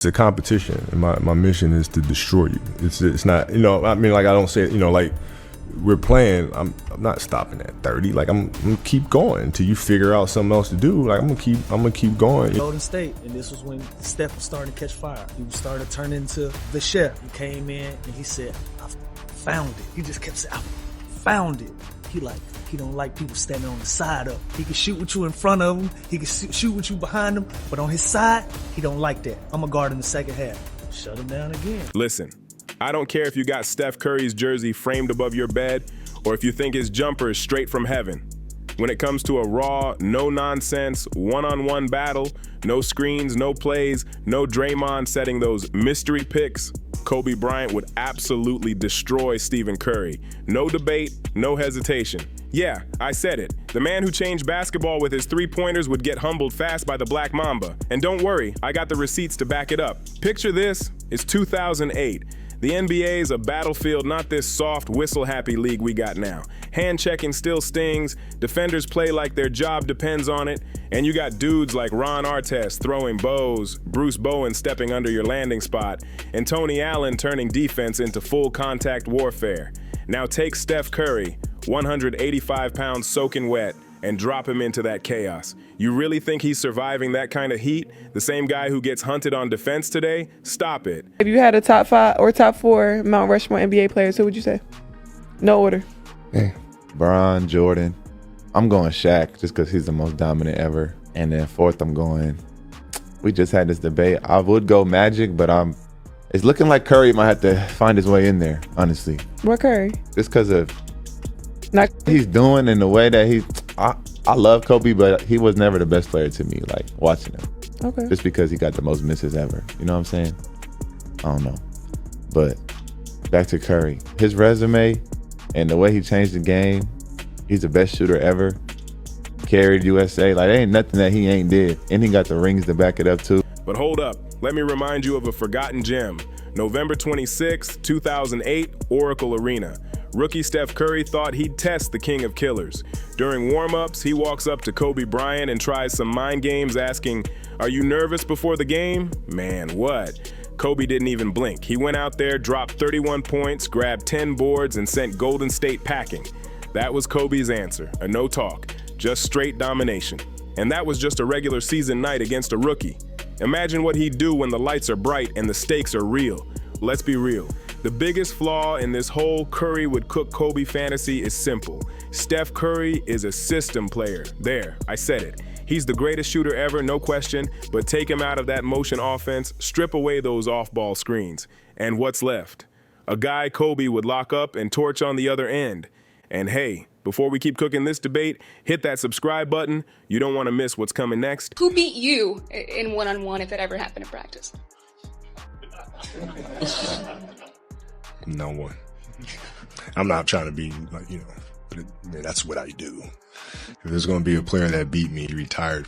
It's a competition, and my mission is to destroy you. It's not, I mean, like, I don't say it, like, we're playing, I'm not stopping at 30. Like, I'm gonna keep going until you figure out something else to do. Like, I'm gonna keep going. Golden State, and this was when Steph was starting to catch fire. He was starting to turn into the chef. He came in and he said, I found it. He just kept saying, I found it. He don't like people standing on the side of him. He can shoot with you in front of him. He can shoot with you behind him. But on his side, he don't like that. I'm a guard in the second half. Shut him down again. Listen, I don't care if you got Steph Curry's jersey framed above your bed or if you think his jumper is straight from heaven. When it comes to a raw, no-nonsense, one-on-one battle, no screens, no plays, no Draymond setting those mystery picks, Kobe Bryant would absolutely destroy Stephen Curry. No debate, no hesitation. Yeah, I said it. The man who changed basketball with his three-pointers would get humbled fast by the Black Mamba. And don't worry, I got the receipts to back it up. Picture this, it's 2008. The NBA is a battlefield, not this soft, whistle-happy league we got now. Hand-checking still stings, defenders play like their job depends on it, and you got dudes like Ron Artest throwing bows, Bruce Bowen stepping under your landing spot, and Tony Allen turning defense into full-contact warfare. Now take Steph Curry, 185 pounds soaking wet, and drop him into that chaos. You really think he's surviving that kind of heat? The same guy who gets hunted on defense today? Stop it. If you had a top 5 or top 4 Mount Rushmore NBA players, who would you say? No order. Yeah. Bron, Jordan. I'm going Shaq just because he's the most dominant ever. And then fourth, we just had this debate. I would go Magic, but it's looking like Curry might have to find his way in there, honestly. What Curry? Just because of he's doing in the way that I love Kobe, but he was never the best player to me, like, watching him. Okay. Just because he got the most misses ever. You know what I'm saying? I don't know. But back to Curry. His resume and the way he changed the game, he's the best shooter ever. Carried USA. Like, there ain't nothing that he ain't did. And he got the rings to back it up, too. But hold up. Let me remind you of a forgotten gem. November 26, 2008, Oracle Arena. Rookie Steph Curry thought he'd test the king of killers. During warm-ups, he walks up to Kobe Bryant and tries some mind games asking, "Are you nervous before the game?" Man, what? Kobe didn't even blink. He went out there, dropped 31 points, grabbed 10 boards, and sent Golden State packing. That was Kobe's answer, a no talk, just straight domination. And that was just a regular season night against a rookie. Imagine what he'd do when the lights are bright and the stakes are real. Let's be real. The biggest flaw in this whole Curry would cook Kobe fantasy is simple. Steph Curry is a system player. There, I said it. He's the greatest shooter ever, no question, but take him out of that motion offense, strip away those off-ball screens. And what's left? A guy Kobe would lock up and torch on the other end. And hey, before we keep cooking this debate, hit that subscribe button. You don't want to miss what's coming next. Who beat you in one-on-one if it ever happened in practice? No one. I'm not trying to be like, but that's what I do. If there's going to be a player that beat me, he retired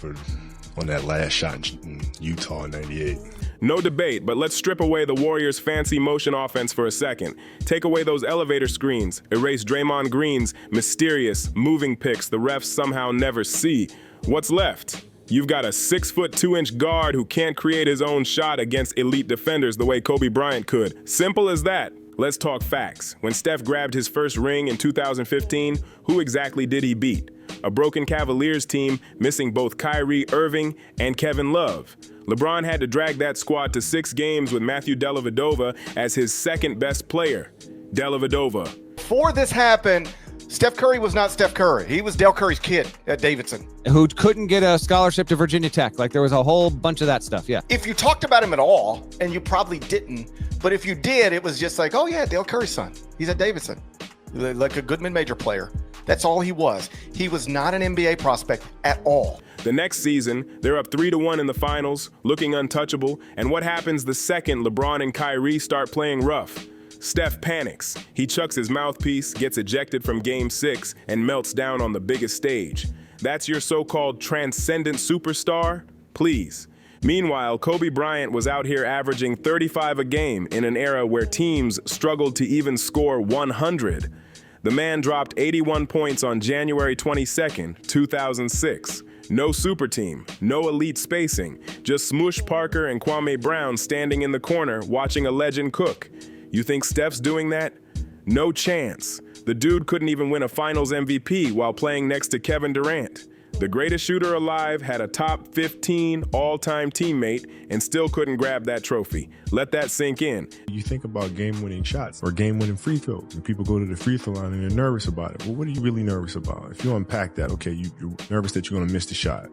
on that last shot in Utah in '98. No debate, but let's strip away the Warriors' fancy motion offense for a second. Take away those elevator screens, erase Draymond Green's mysterious moving picks the refs somehow never see. What's left? You've got a 6'2" guard who can't create his own shot against elite defenders the way Kobe Bryant could. Simple as that. Let's talk facts. When Steph grabbed his first ring in 2015, who exactly did he beat? A broken Cavaliers team missing both Kyrie Irving and Kevin Love. LeBron had to drag that squad to 6 games with Matthew Dellavedova as his second best player. Dellavedova. Before this happened, Steph Curry was not Steph Curry. He was Del Curry's kid at Davidson. Who couldn't get a scholarship to Virginia Tech. Like, there was a whole bunch of that stuff, yeah. If you talked about him at all, and you probably didn't, but if you did, it was just like, oh yeah, Del Curry's son. He's at Davidson. Like a good mid-major player. That's all he was. He was not an NBA prospect at all. The next season, they're up 3-1 in the finals, looking untouchable, and what happens the second LeBron and Kyrie start playing rough? Steph panics. He chucks his mouthpiece, gets ejected from Game 6, and melts down on the biggest stage. That's your so-called transcendent superstar? Please. Meanwhile, Kobe Bryant was out here averaging 35 a game in an era where teams struggled to even score 100. The man dropped 81 points on January 22nd, 2006. No super team, no elite spacing, just Smush Parker and Kwame Brown standing in the corner watching a legend cook. You think Steph's doing that? No chance. The dude couldn't even win a finals MVP while playing next to Kevin Durant. The greatest shooter alive had a top 15 all-time teammate and still couldn't grab that trophy. Let that sink in. You think about game-winning shots or game-winning free throws, and people go to the free throw line and they're nervous about it. Well, what are you really nervous about? If you unpack that, okay, you're nervous that you're going to miss the shot.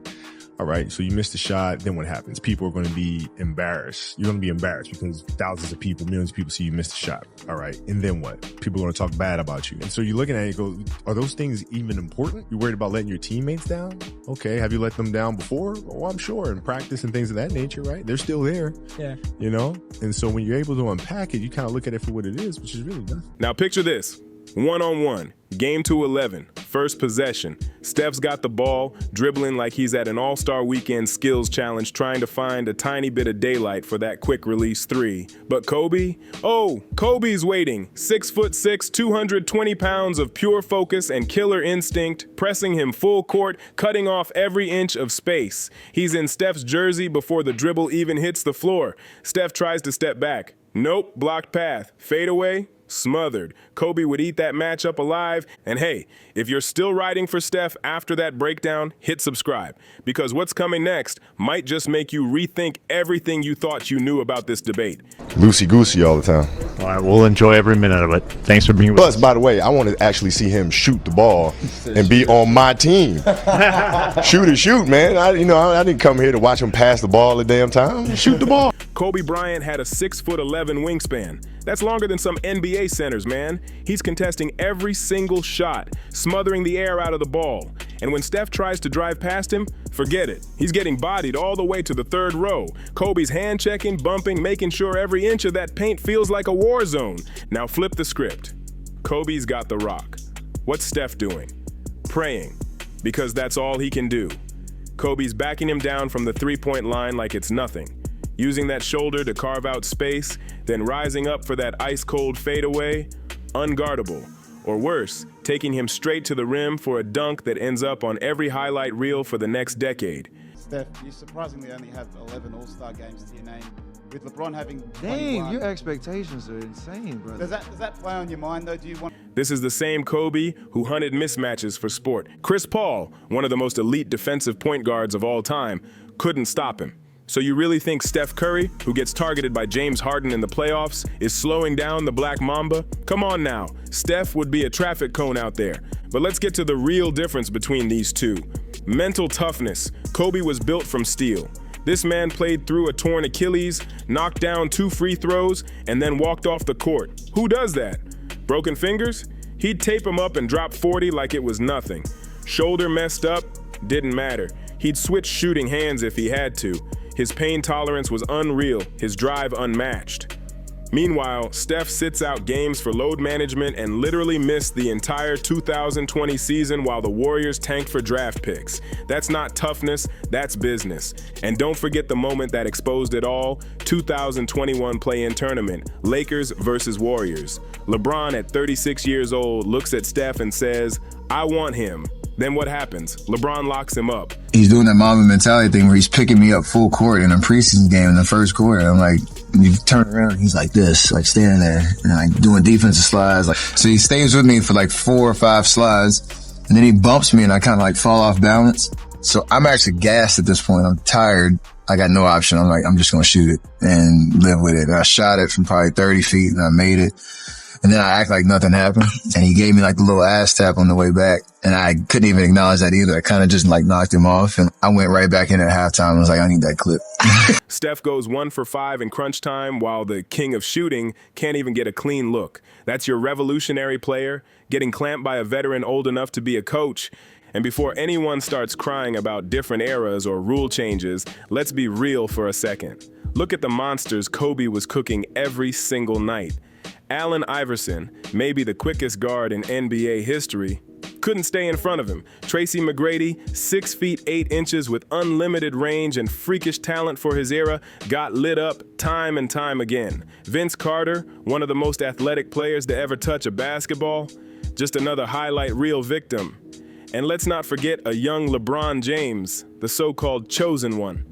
All right, so you missed the shot, then what happens? People are going to be embarrassed. You're going to be embarrassed because thousands of people, millions of people see you miss the shot. All right, and then what? People are going to talk bad about you. And so you're looking at it and go, are those things even important? You're worried about letting your teammates down? Okay, have you let them down before? Oh, I'm sure, in practice and things of that nature, right? They're still there, Yeah. you know? And so when you're able to unpack it, you kind of look at it for what it is, which is really nothing. Now picture this. 1-on-1, game to 11, first possession. Steph's got the ball, dribbling like he's at an all-star weekend skills challenge trying to find a tiny bit of daylight for that quick release three. But Kobe? Oh, Kobe's waiting. 6'6", 220 pounds of pure focus and killer instinct, pressing him full court, cutting off every inch of space. He's in Steph's jersey before the dribble even hits the floor. Steph tries to step back. Nope, blocked path. Fade away. Smothered. Kobe would eat that matchup alive. And hey, if you're still riding for Steph after that breakdown, hit subscribe. Because what's coming next might just make you rethink everything you thought you knew about this debate. Loosey-goosey all the time. All right, we'll enjoy every minute of it. Thanks for being with us. Plus, by the way, I want to actually see him shoot the ball and be on my team. Shoot, man. I didn't come here to watch him pass the ball the damn time. Shoot the ball. Kobe Bryant had a 6'11" wingspan. That's longer than some NBA centers, man. He's contesting every single shot, smothering the air out of the ball. And when Steph tries to drive past him, forget it. He's getting bodied all the way to the third row. Kobe's hand-checking, bumping, making sure every inch of that paint feels like a war zone. Now flip the script. Kobe's got the rock. What's Steph doing? Praying, because that's all he can do. Kobe's backing him down from the three-point line like it's nothing, using that shoulder to carve out space, then rising up for that ice-cold fadeaway, unguardable. Or worse, taking him straight to the rim for a dunk that ends up on every highlight reel for the next decade. Steph, you surprisingly only have 11 All-Star games to your name, with LeBron having 21. Dang, your expectations are insane, brother. Does that play on your mind, though? Do you want... This is the same Kobe who hunted mismatches for sport. Chris Paul, one of the most elite defensive point guards of all time, couldn't stop him. So you really think Steph Curry, who gets targeted by James Harden in the playoffs, is slowing down the Black Mamba? Come on now, Steph would be a traffic cone out there. But let's get to the real difference between these two. Mental toughness. Kobe was built from steel. This man played through a torn Achilles, knocked down 2 free throws, and then walked off the court. Who does that? Broken fingers? He'd tape him up and drop 40 like it was nothing. Shoulder messed up? Didn't matter. He'd switch shooting hands if he had to. His pain tolerance was unreal, his drive unmatched. Meanwhile, Steph sits out games for load management and literally missed the entire 2020 season while the Warriors tanked for draft picks. That's not toughness, that's business. And don't forget the moment that exposed it all, 2021 play-in tournament, Lakers versus Warriors. LeBron at 36 years old looks at Steph and says, "I want him." Then what happens? LeBron locks him up. He's doing that Mamba mentality thing where he's picking me up full court in a preseason game in the first quarter. I'm like, you turn around, he's like this, like standing there and like doing defensive slides. Like, so he stays with me for like 4 or 5 slides, and then he bumps me and I kind of like fall off balance. So I'm actually gassed at this point. I'm tired. I got no option. I'm like, I'm just going to shoot it and live with it. And I shot it from probably 30 feet and I made it. And then I act like nothing happened. And he gave me like a little ass tap on the way back. And I couldn't even acknowledge that either. I kind of just like knocked him off. And I went right back in at halftime. I was like, I need that clip. Steph goes 1 for 5 in crunch time while the king of shooting can't even get a clean look. That's your revolutionary player getting clamped by a veteran old enough to be a coach. And before anyone starts crying about different eras or rule changes, let's be real for a second. Look at the monsters Kobe was cooking every single night. Allen Iverson, maybe the quickest guard in NBA history, couldn't stay in front of him. Tracy McGrady, 6 feet 8 inches with unlimited range and freakish talent for his era, got lit up time and time again. Vince Carter, one of the most athletic players to ever touch a basketball, just another highlight reel victim. And let's not forget a young LeBron James, the so-called chosen one.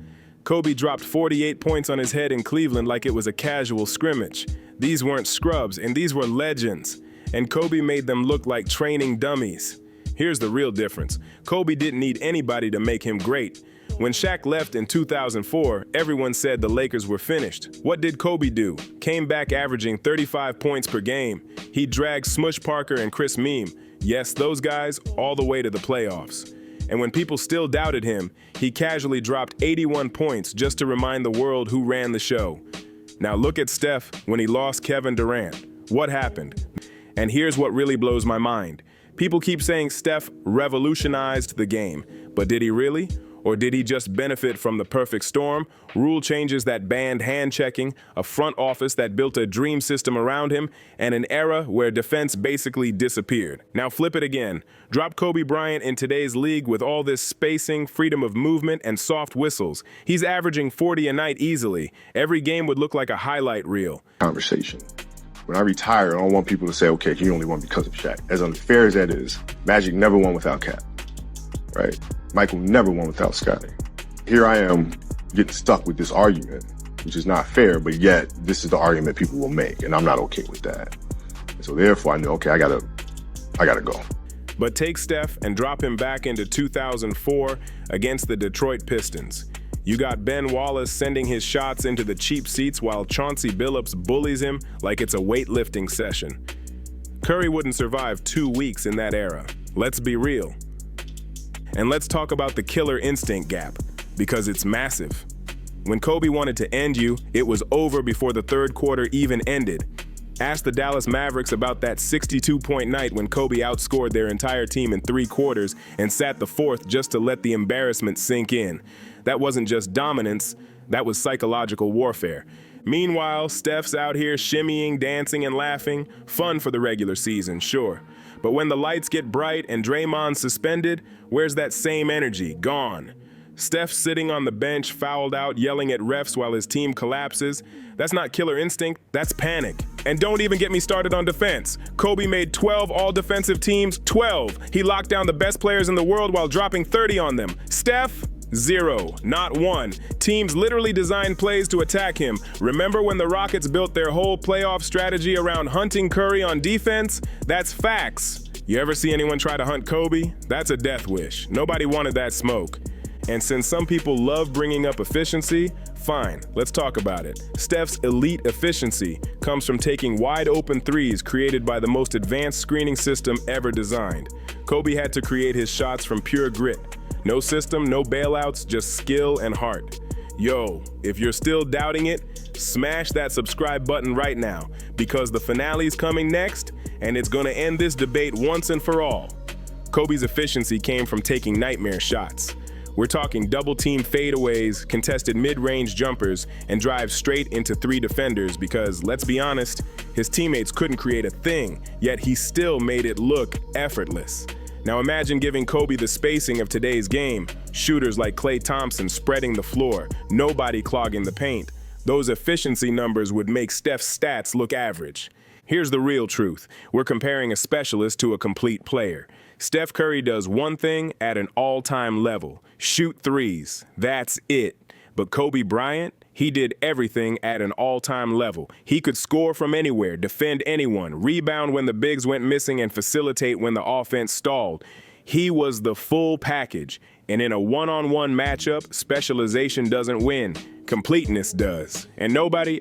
Kobe dropped 48 points on his head in Cleveland like it was a casual scrimmage. These weren't scrubs, and these were legends. And Kobe made them look like training dummies. Here's the real difference. Kobe didn't need anybody to make him great. When Shaq left in 2004, everyone said the Lakers were finished. What did Kobe do? Came back averaging 35 points per game. He dragged Smush Parker and Chris Meme, yes, those guys, all the way to the playoffs. And when people still doubted him, he casually dropped 81 points just to remind the world who ran the show. Now look at Steph when he lost Kevin Durant. What happened? And here's what really blows my mind. People keep saying Steph revolutionized the game, but did he really? Or did he just benefit from the perfect storm, rule changes that banned hand-checking, a front office that built a dream system around him, and an era where defense basically disappeared? Now flip it again. Drop Kobe Bryant in today's league with all this spacing, freedom of movement, and soft whistles. He's averaging 40 a night easily. Every game would look like a highlight reel. Conversation. When I retire, I don't want people to say, okay, he only won because of Shaq. As unfair as that is, Magic never won without Cap, right? Michael never won without Scottie. Here I am getting stuck with this argument, which is not fair, but yet this is the argument people will make, and I'm not okay with that. And so therefore I knew, okay, I gotta go. But take Steph and drop him back into 2004 against the Detroit Pistons. You got Ben Wallace sending his shots into the cheap seats while Chauncey Billups bullies him like it's a weightlifting session. Curry wouldn't survive 2 weeks in that era. Let's be real. And let's talk about the killer instinct gap, because it's massive. When Kobe wanted to end you, it was over before the third quarter even ended. Ask the Dallas Mavericks about that 62-point night when Kobe outscored their entire team in 3 quarters and sat the fourth just to let the embarrassment sink in. That wasn't just dominance, that was psychological warfare. Meanwhile, Steph's out here shimmying, dancing, and laughing. Fun for the regular season, sure. But when the lights get bright and Draymond's suspended, where's that same energy? Gone. Steph's sitting on the bench, fouled out, yelling at refs while his team collapses. That's not killer instinct, that's panic. And don't even get me started on defense. Kobe made 12 all-defensive teams, 12. He locked down the best players in the world while dropping 30 on them. Steph? 0, not 1. Teams literally designed plays to attack him. Remember when the Rockets built their whole playoff strategy around hunting Curry on defense? That's facts. You ever see anyone try to hunt Kobe? That's a death wish. Nobody wanted that smoke. And since some people love bringing up efficiency, fine, let's talk about it. Steph's elite efficiency comes from taking wide open threes created by the most advanced screening system ever designed. Kobe had to create his shots from pure grit. No system, no bailouts, just skill and heart. Yo, if you're still doubting it, smash that subscribe button right now, because the finale's coming next, and it's gonna end this debate once and for all. Kobe's efficiency came from taking nightmare shots. We're talking double-team fadeaways, contested mid-range jumpers, and drives straight into 3 defenders because, let's be honest, his teammates couldn't create a thing, yet he still made it look effortless. Now imagine giving Kobe the spacing of today's game, shooters like Klay Thompson spreading the floor, nobody clogging the paint. Those efficiency numbers would make Steph's stats look average. Here's the real truth. We're comparing a specialist to a complete player. Steph Curry does one thing at an all-time level: shoot threes. That's it. But Kobe Bryant, he did everything at an all-time level. He could score from anywhere, defend anyone, rebound when the bigs went missing, and facilitate when the offense stalled. He was the full package. And in a one-on-one matchup, specialization doesn't win. Completeness does. And nobody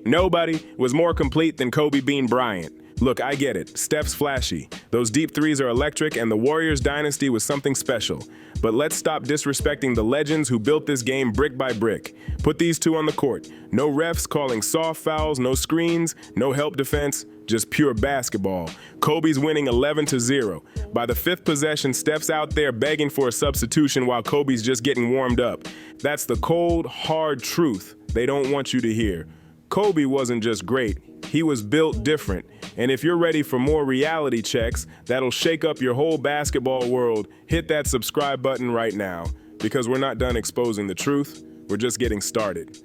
was more complete than Kobe Bean Bryant. Look, I get it. Steph's flashy. Those deep threes are electric, and the Warriors dynasty was something special. But let's stop disrespecting the legends who built this game brick by brick. Put these two on the court. No refs calling soft fouls, no screens, no help defense, just pure basketball. Kobe's winning 11-0. By the 5th possession, Steph's out there begging for a substitution while Kobe's just getting warmed up. That's the cold, hard truth they don't want you to hear. Kobe wasn't just great, he was built different. And if you're ready for more reality checks that'll shake up your whole basketball world, hit that subscribe button right now, because we're not done exposing the truth, we're just getting started.